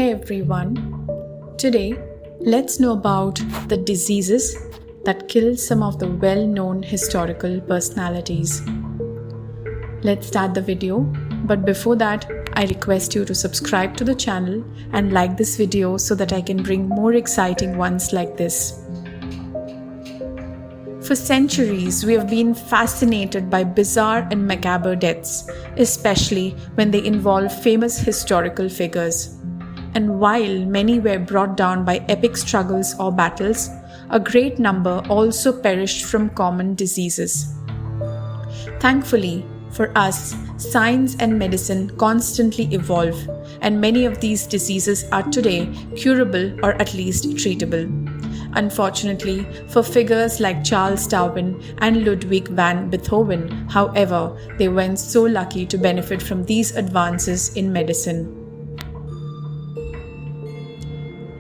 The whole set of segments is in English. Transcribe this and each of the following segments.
Hey everyone, today let's know about the diseases that kill some of the well-known historical personalities. Let's start the video, but before that, I request you to subscribe to the channel and like this video so that I can bring more exciting ones like this. For centuries, we have been fascinated by bizarre and macabre deaths, especially when they involve famous historical figures. And while many were brought down by epic struggles or battles, a great number also perished from common diseases. Thankfully, for us, science and medicine constantly evolve, and many of these diseases are today curable or at least treatable. Unfortunately, for figures like Charles Darwin and Ludwig van Beethoven, however, they weren't so lucky to benefit from these advances in medicine.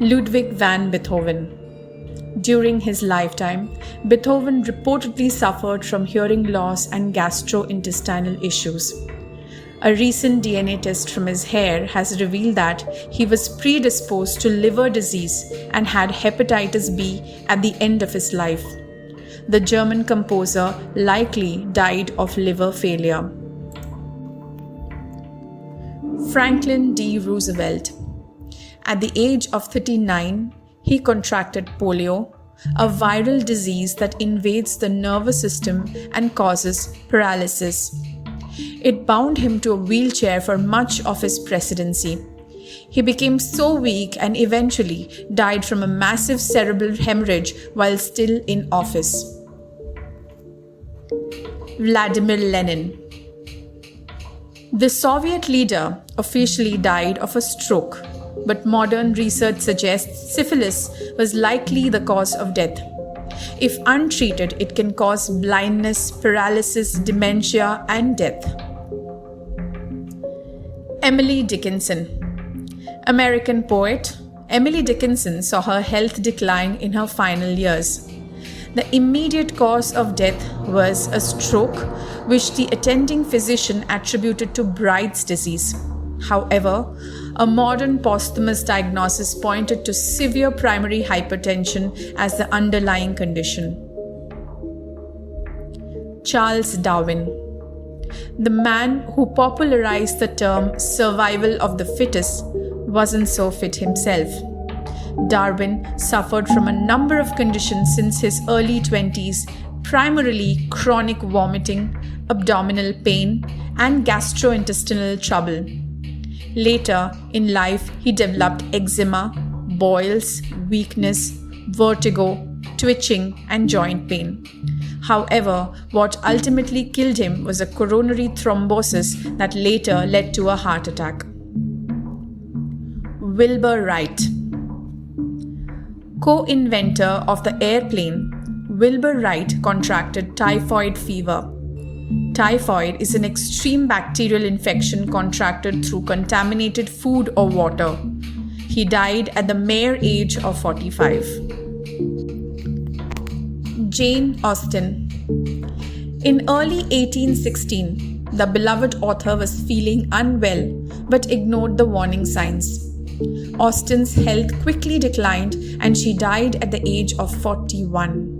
Ludwig van Beethoven. During his lifetime, Beethoven reportedly suffered from hearing loss and gastrointestinal issues. A recent DNA test from his hair has revealed that he was predisposed to liver disease and had hepatitis B at the end of his life. The German composer likely died of liver failure. Franklin D. Roosevelt. At the age of 39, he contracted polio, a viral disease that invades the nervous system and causes paralysis. It bound him to a wheelchair for much of his presidency. He became so weak and eventually died from a massive cerebral hemorrhage while still in office. Vladimir Lenin. The Soviet leader officially died of a stroke, but modern research suggests syphilis was likely the cause of death. If untreated, it can cause blindness, paralysis, dementia, and death. Emily Dickinson. American poet, Emily Dickinson saw her health decline in her final years. The immediate cause of death was a stroke, which the attending physician attributed to Bright's disease. However, a modern posthumous diagnosis pointed to severe primary hypertension as the underlying condition. Charles Darwin. The man who popularized the term survival of the fittest wasn't so fit himself. Darwin suffered from a number of conditions since his early 20s, primarily chronic vomiting, abdominal pain, and gastrointestinal trouble. Later in life, he developed eczema, boils, weakness, vertigo, twitching, and joint pain. However, what ultimately killed him was a coronary thrombosis that later led to a heart attack. Wilbur Wright. Co-inventor of the airplane, Wilbur Wright contracted typhoid fever. Typhoid is an extreme bacterial infection contracted through contaminated food or water. He died at the mere age of 45. Jane Austen. In early 1816, the beloved author was feeling unwell but ignored the warning signs. Austen's health quickly declined and she died at the age of 41.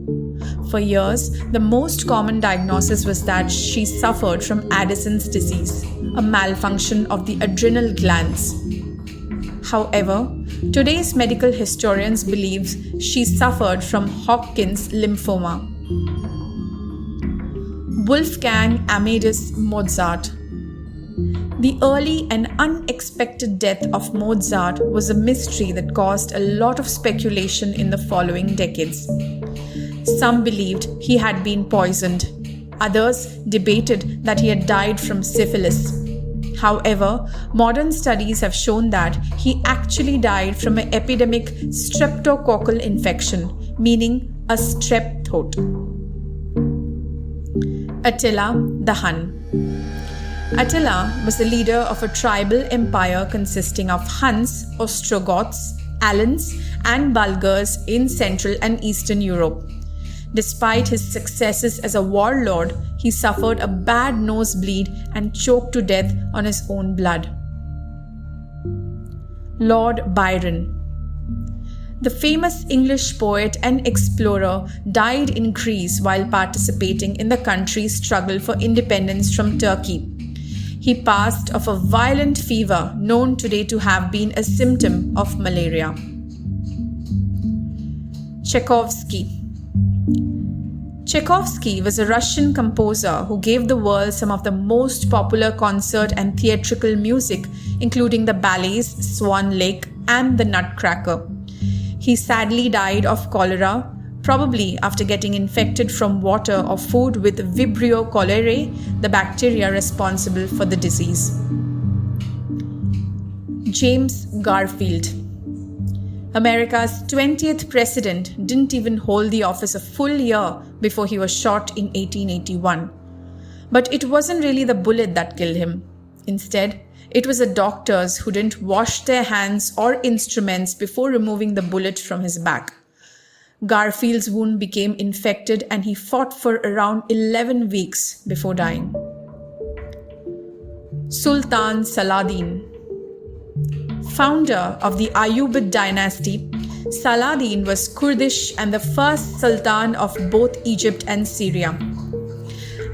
For years, the most common diagnosis was that she suffered from Addison's disease, a malfunction of the adrenal glands. However, today's medical historians believe she suffered from Hodgkin's lymphoma. Wolfgang Amadeus Mozart. The early and unexpected death of Mozart was a mystery that caused a lot of speculation in the following decades. Some believed he had been poisoned. Others debated that he had died from syphilis. However, modern studies have shown that he actually died from an epidemic streptococcal infection, meaning a strep throat. Attila the Hun. Attila was the leader of a tribal empire consisting of Huns, Ostrogoths, Alans, and Bulgars in Central and Eastern Europe. Despite his successes as a warlord, he suffered a bad nosebleed and choked to death on his own blood. Lord Byron. The famous English poet and explorer died in Greece while participating in the country's struggle for independence from Turkey. He passed of a violent fever known today to have been a symptom of malaria. Tchaikovsky. Tchaikovsky was a Russian composer who gave the world some of the most popular concert and theatrical music, including the ballets Swan Lake and The Nutcracker. He sadly died of cholera, probably after getting infected from water or food with Vibrio cholerae, the bacteria responsible for the disease. James Garfield. America's 20th president didn't even hold the office a full year before he was shot in 1881. But it wasn't really the bullet that killed him. Instead, it was the doctors who didn't wash their hands or instruments before removing the bullet from his back. Garfield's wound became infected and he fought for around 11 weeks before dying. Sultan Saladin. Founder of the Ayyubid dynasty, Saladin was Kurdish and the first sultan of both Egypt and Syria.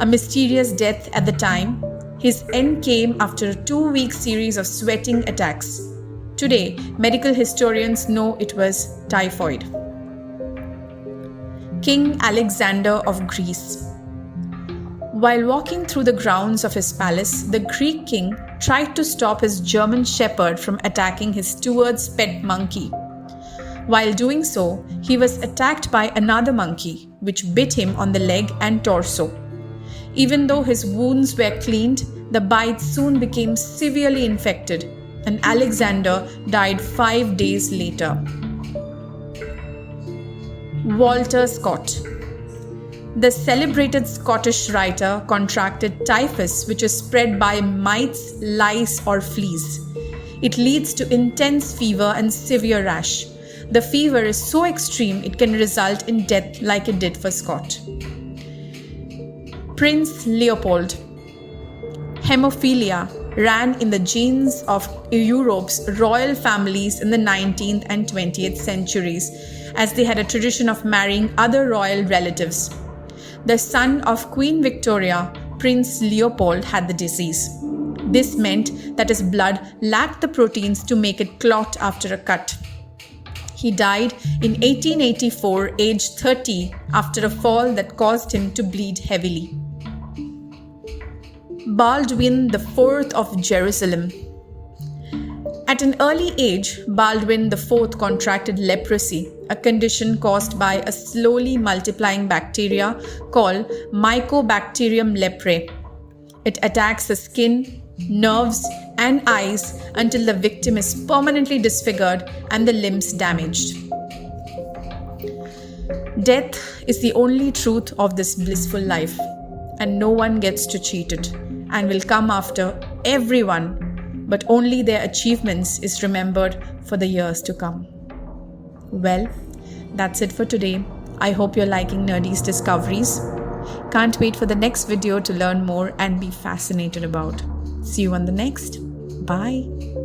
A mysterious death at the time, his end came after a 2-week series of sweating attacks. Today, medical historians know it was typhoid. King Alexander of Greece. While walking through the grounds of his palace, the Greek king tried to stop his German shepherd from attacking his steward's pet monkey. While doing so, he was attacked by another monkey, which bit him on the leg and torso. Even though his wounds were cleaned, the bite soon became severely infected, and Alexander died 5 days later. Walter Scott. The celebrated Scottish writer contracted typhus, which is spread by mites, lice, or fleas. It leads to intense fever and severe rash. The fever is so extreme it can result in death, like it did for Scott. Prince Leopold. Hemophilia ran in the genes of Europe's royal families in the 19th and 20th centuries, as they had a tradition of marrying other royal relatives. The son of Queen Victoria, Prince Leopold, had the disease. This meant that his blood lacked the proteins to make it clot after a cut. He died in 1884, aged 30, after a fall that caused him to bleed heavily. Baldwin IV of Jerusalem. At an early age, Baldwin IV contracted leprosy, a condition caused by a slowly multiplying bacteria called Mycobacterium leprae. It attacks the skin, nerves, and eyes until the victim is permanently disfigured and the limbs damaged. Death is the only truth of this blissful life, and no one gets to cheat it, and will come after everyone, but only their achievements is remembered for the years to come. Well, that's it for today. I hope you're liking Nerdy's discoveries. Can't wait for the next video to learn more and be fascinated about. See you on the next. Bye.